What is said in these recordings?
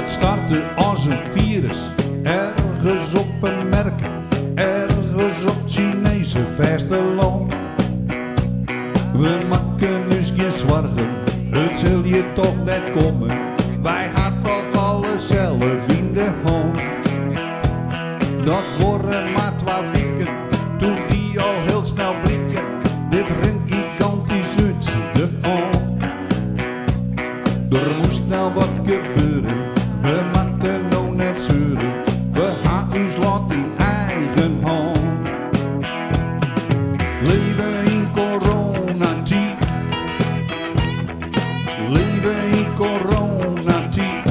Het startte als een virus, ergens op een merken, ergens op het Chinese vasteland. We maken dus geen zorgen, het zul je toch net komen. Wij hadden toch alles zelf in de hand. Dat worden maar 12 weken, toen die al heel snel blikken. Dit rent gigantisch uit de hand. Er moest nou wat gebeuren, we moeten nou net zeuren. We gaan ons lot in eigen hand. Leven in coronatijd, leven in coronatijd.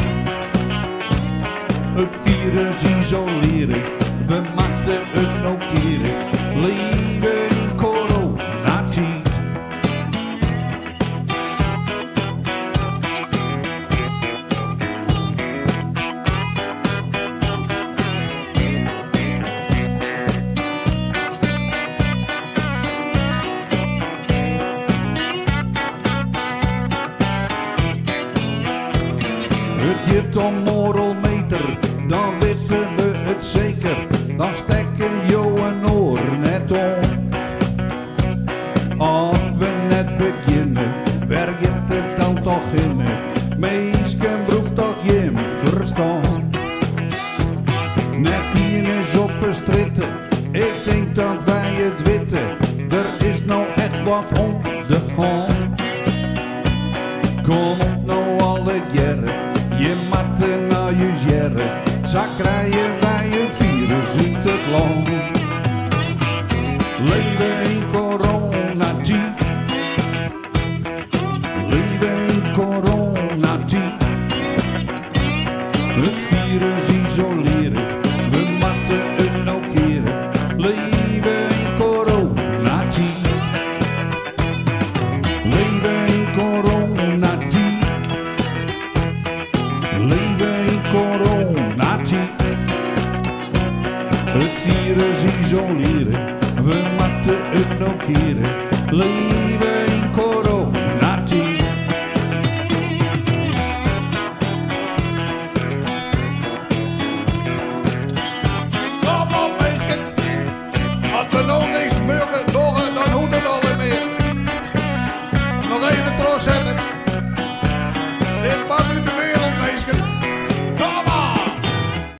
Het virus isoleren, we moeten het nou keren. Leven in coronatijd. Het gaat om moralmeter, dan weten we het zeker. Dan stekken jou een oor net om. Als we net beginnen, werkt het dan toch in. Meesken broekt toch je verstand. Net hier is op een stritten, ik denk dat wij het weten. Er is nou echt wat om de hand. Kom op nou alle jaren, je moet er naar je jaren. Zo krijgen wij het virus uit het land. Leven in coronatijd, leven in coronatijd. Het virus isoleren, we moeten het nou keren. Leven in coronatijd, leven in coronatijd. Leven in coronatijd. Het virus isoleren, we moeten het nou keren. Leven